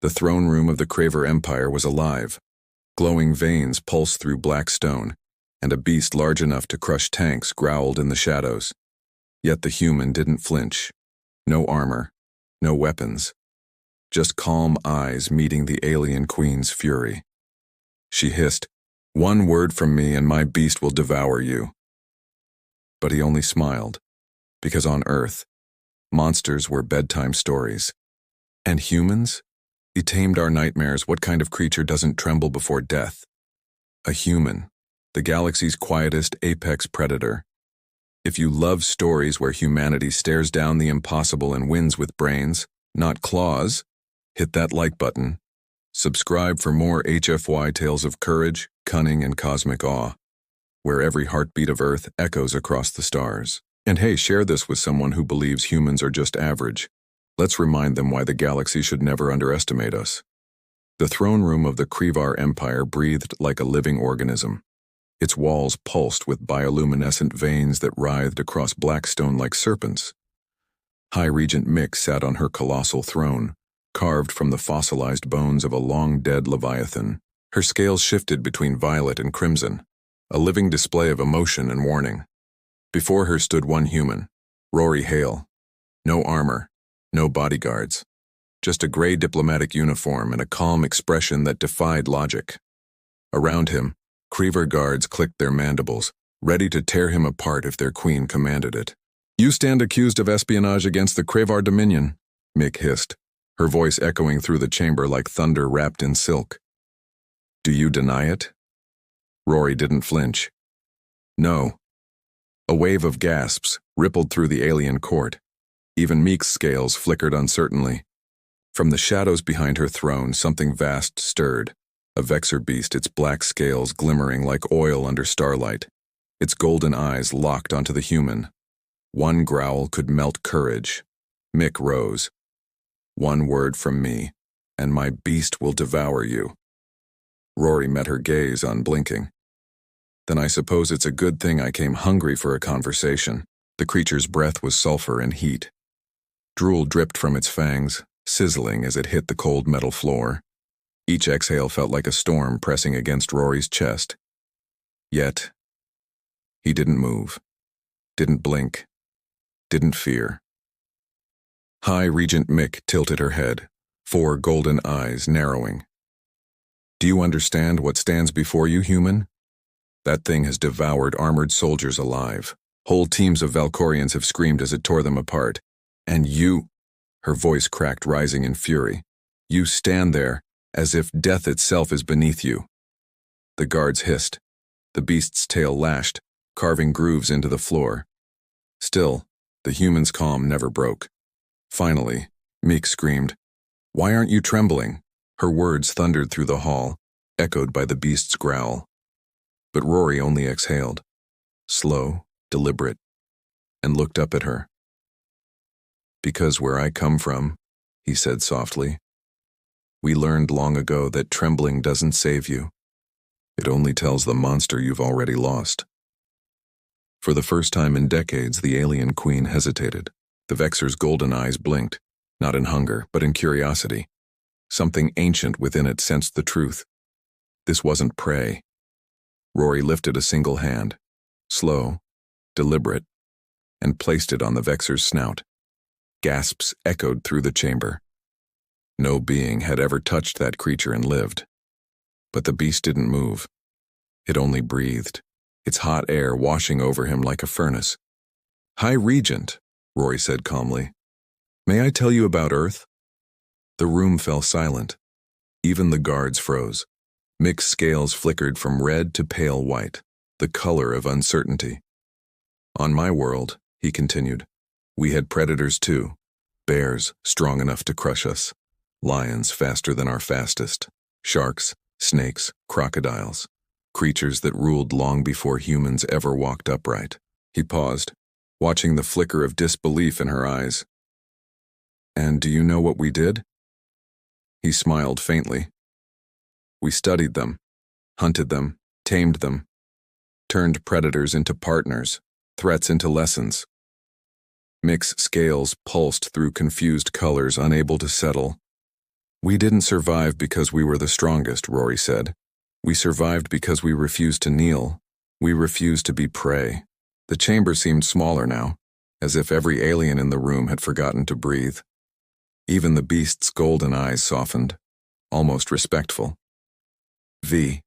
The throne room of the Craver Empire was alive. Glowing veins pulsed through black stone, and a beast large enough to crush tanks growled in the shadows. Yet the human didn't flinch. No armor, no weapons. Just calm eyes meeting the alien queen's fury. She hissed, "One word from me and my beast will devour you." But he only smiled, because on Earth, monsters were bedtime stories. And humans? He tamed our nightmares. What kind of creature doesn't tremble before death? A human, the galaxy's quietest apex predator. If you love stories where humanity stares down the impossible and wins with brains, not claws, hit that like button. Subscribe for more HFY tales of courage, cunning, and cosmic awe, where every heartbeat of Earth echoes across the stars. And hey, share this with someone who believes humans are just average. Let's remind them why the galaxy should never underestimate us. The throne room of the Krevar Empire breathed like a living organism. Its walls pulsed with bioluminescent veins that writhed across black stone like serpents. High Regent Mick sat on her colossal throne, carved from the fossilized bones of a long-dead leviathan. Her scales shifted between violet and crimson, a living display of emotion and warning. Before her stood one human, Rory Hale. No armor, no bodyguards, just a gray diplomatic uniform and a calm expression that defied logic. Around him, Krevar guards clicked their mandibles, ready to tear him apart if their queen commanded it. "You stand accused of espionage against the Krevar Dominion," Mick hissed, her voice echoing through the chamber like thunder wrapped in silk. "Do you deny it?" Rory didn't flinch. "No." A wave of gasps rippled through the alien court. Even Meek's scales flickered uncertainly. From the shadows behind her throne, something vast stirred. A Vexer beast, its black scales glimmering like oil under starlight. Its golden eyes locked onto the human. One growl could melt courage. Mick rose. "One word from me, and my beast will devour you." Rory met her gaze, unblinking. "Then I suppose it's a good thing I came hungry for a conversation." The creature's breath was sulfur and heat. Drool dripped from its fangs, sizzling as it hit the cold metal floor. Each exhale felt like a storm pressing against Rory's chest. Yet, he didn't move, didn't blink, didn't fear. High Regent Mick tilted her head, 4 golden eyes narrowing. "Do you understand what stands before you, human? That thing has devoured armored soldiers alive. Whole teams of Valkorians have screamed as it tore them apart. And you," her voice cracked, rising in fury, "you stand there as if death itself is beneath you." The guards hissed. The beast's tail lashed, carving grooves into the floor. Still, the human's calm never broke. Finally, Meek screamed, "Why aren't you trembling?" Her words thundered through the hall, echoed by the beast's growl. But Rory only exhaled, slow, deliberate, and looked up at her. "Because where I come from," he said softly, "we learned long ago that trembling doesn't save you. It only tells the monster you've already lost." For the first time in decades, the alien queen hesitated. The Vexer's golden eyes blinked, not in hunger, but in curiosity. Something ancient within it sensed the truth. This wasn't prey. Rory lifted a single hand, slow, deliberate, and placed it on the Vexer's snout. Gasps echoed through the chamber. No being had ever touched that creature and lived. But the beast didn't move. It only breathed, its hot air washing over him like a furnace. "High Regent," Rory said calmly, "may I tell you about Earth?" The room fell silent. Even the guards froze. Mick's scales flickered from red to pale white, the color of uncertainty. "On my world," he continued, "we had predators too. Bears strong enough to crush us. Lions faster than our fastest. Sharks, snakes, crocodiles. Creatures that ruled long before humans ever walked upright." He paused, watching the flicker of disbelief in her eyes. "And do you know what we did?" He smiled faintly. "We studied them, hunted them, tamed them, turned predators into partners, threats into lessons." Mick's scales pulsed through confused colors, unable to settle. We didn't survive because we were the strongest, Rory said. We survived because we refused to kneel. We refused to be prey. The chamber seemed smaller now, as if every alien in the room had forgotten to breathe. Even the beast's golden eyes softened, almost respectful. V.